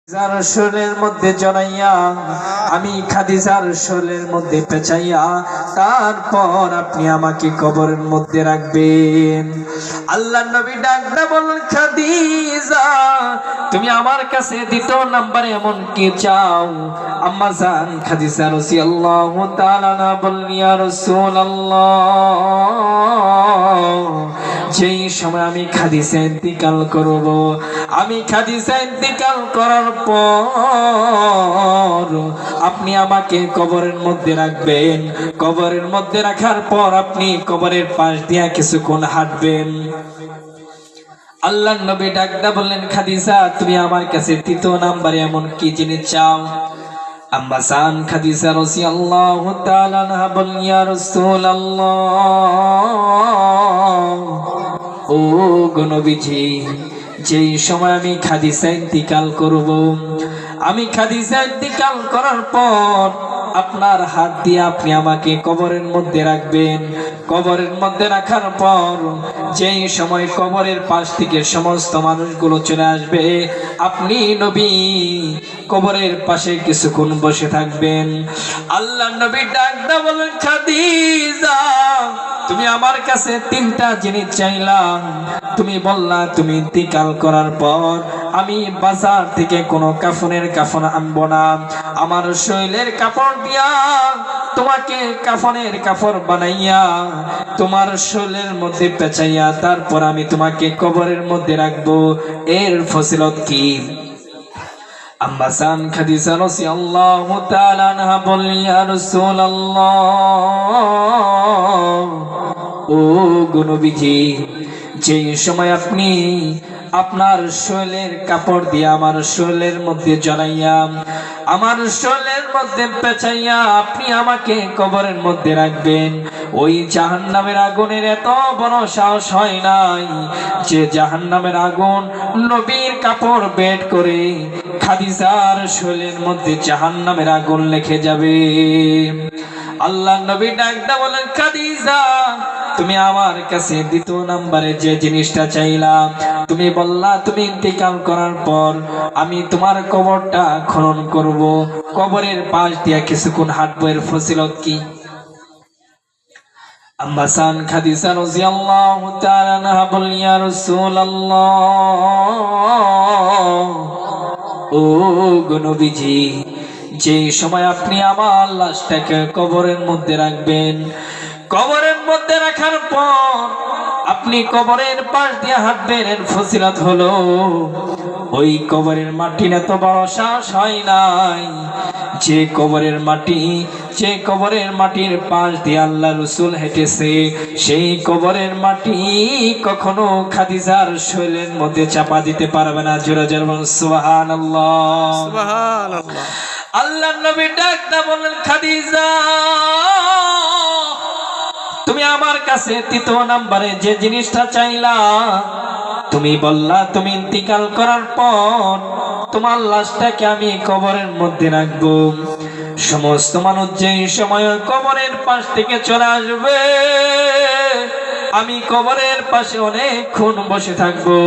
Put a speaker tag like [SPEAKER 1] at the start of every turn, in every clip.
[SPEAKER 1] যার শোলের মধ্যে জড়াইয়া আমি খাদিজার শোলের মধ্যে পেঁচাইয়া তারপর আপনি আমাকে কবরের মধ্যে রাখবেন। আল্লাহ নবী ডাকতে বলেন, খাদিজা তুমি আমার কাছে দ্বিতীয় নাম্বারে এমন কি চাও? আম্মা জান খাদিজা রাদিয়াল্লাহু তাআলা না বললেন, ইয়া রাসূলুল্লাহ যেই সময় আমি খাদিজা ইন্তিকাল করব, আমি খাদিজা ইন্তিকাল করার পর আপনি আমাকে কবরের মধ্যে রাখবেন। কবরের মধ্যে রাখার পর আপনি কবরের পাশ দিয়ে কিছুক্ষণ হাঁটবেন। আল্লাহর নবী ডাকদা বললেন, খাদিজা তুমি আমার কাছে তৃতীয় নাম্বারে এমন কি জিনিস চাও? আম্মা জান খাদিজা রাদিয়াল্লাহু তাআলা আনহা বললেন, ইয়া রাসূলুল্লাহ ও গো নবীজি যেই সময় আমি খাদিজা ইন্তিকাল করব, আমি খাদিজা ইন্তিকাল করার পর আপনার হাত দিয়ে আপনি আমাকে কবরের মধ্যে রাখবেন। কবরের মধ্যে রাখার পর যেই সময় কবরের পাশ থেকে সমস্ত মানুষগুলো চলে আসবে, আপনি নবী কবরের পাশে কিছুক্ষণ বসে থাকবেন। আল্লাহ নবী ডাকদা বলেন, খাদিজা তুমি আমার কাছে তিনটা জিনিস চাইলাম, তুমি বললা তুমি ইন্তিকাল করার পর আমি বাজার থেকে কোনো কাফনের কাফন আনবো না, আমার শরীরের কাপড় দিয়া তোমাকে কাফনের কাপড় বানাইয়া তোমার শরীরের মধ্যে পেঁচাইয়া তারপর আমি তোমাকে কবরের মধ্যে রাখবো। এর ফজিলত কি? আম্মা জান খাদিজা রাদিয়াল্লাহু তাআলা আনহা বললেন, ইয়া রাসূলুল্লাহ ও গো নবীজি যেই সময় আপনি আপনার শরীরের কাপড় দিয়ে আমার শরীরের মধ্যে জড়াইয়া আমার শরীরের মধ্যে পেঁচাইয়া আপনি আমাকে কবরের মধ্যে রাখবেন, ওই জাহান্নামের আগুনের এত বড় সাহস হয় নাই যে জাহান্নামের আগুন নবীর কাপড় বের করে খাদিজার শরীরের মধ্যে জাহান্নামের আগুন লেখে যাবে। আল্লাহ নবী ডাকদা বলেন, খাদিজা তুমি আমার কাছে দ্বিতীয় নাম্বারে যে জিনিসটা চাইলাম, তুমি বললা তুমি ইন্তিকাল করার পর আমি তোমার কবরটা খনন করব, কবরের পাশ দিয়ে কিছুক্ষণ হাঁটবো, এর ফজিলত কি? আম্মা জান খাদিজা রাদিয়াল্লাহু তাআলা আনহা বললেন, ইয়া রাসূলুল্লাহ ও গো নবীজি যে সময় আপনি আমার লাশটাকে কবরের মধ্যে রাখবেন, কবরের মধ্যে রাখার পর আপনি কবরের পাশ দিয়ে হাঁটবেন, এর ফজিলত হলো ওই কবরের মাটি এত বড় সাহস হয় নাই যে কবরের মাটির পাশ দিয়ে আল্লাহ রাসূল হেঁটেছে, সেই কবরের মাটি কখনো খাদিজার শরীরের মধ্যে চাপা দিতে পারবে না। জোরে জোরে বলুন সুবহানাল্লাহ সুবহানাল্লাহ। আল্লাহর নবী ডাকতে বলেন, খাদিজা তুমি আমার কাছে তৃতীয় নাম্বারে যে জিনিসটা চাইলা, তুমি বললা তুমি ইন্তিকাল করার পর তোমার লাশটাকে আমি কবরের মধ্যে রাখবো, সমস্ত মানুষ যেই সময় কবরের পাশ থেকে চলে আসবে আমি কবরের পাশে অনেকক্ষণ বসে থাকবো।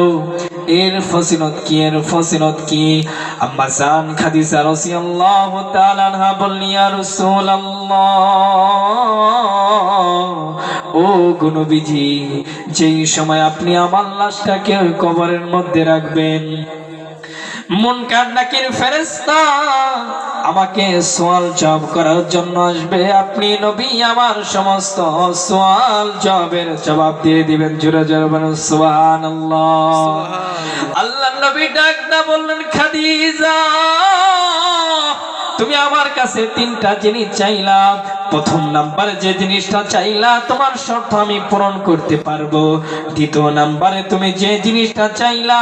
[SPEAKER 1] এর ফজিলত কি? এর ফজিলত কি? আম্মা জান খাদিজা রাদিয়াল্লাহু তাআলা আনহা বললেন, ইয়া রাসূলুল্লাহ ও গো নবীজি যেই সময় আপনি আমার লাশটাকে কবরের মধ্যে রাখবেন, মুনকার নাকির ফেরেশতা আমাকে সওয়াল জবাব করার জন্য আসবে, আপনি নবী আমার সমস্ত সওয়াল জবাবের জবাব দিয়ে দিবেন। জোরে জোরে বলুন সুবহানাল্লাহ। আল্লাহর নবী ডাকদা বললেন, খাদিজা তুমি আমার কাছে তিনটা জিনিস চাইলা, প্রথম নাম্বারে যে জিনিসটা চাইলা তোমার শর্ত আমি পূরণ করতে পারবো, দ্বিতীয় নাম্বারে তুমি যে জিনিসটা চাইলা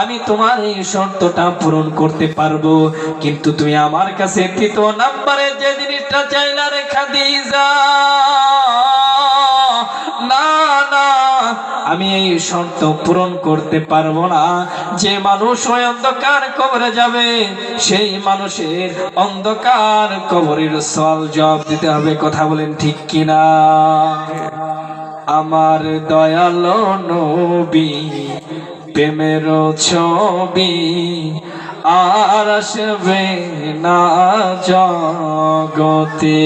[SPEAKER 1] আমি তোমার এই শর্তটা পূরণ করতে পারবো, কিন্তু তুমি আমার কাছে তৃতীয় নাম্বারে যে জিনিসটা চাইলা রে খাদিজা, না না আমি এই শর্ত পূরণ করতে পারবো না। যে মানুষ ওই অন্ধকার কবরে যাবে সেই মানুষের অন্ধকার কবরের সওয়াল জবাব দিতে হবে। কথা বলেন ঠিক কিনা? আমার দয়ালো নবী প্রেমের ছবি আর আসবে না জগতে।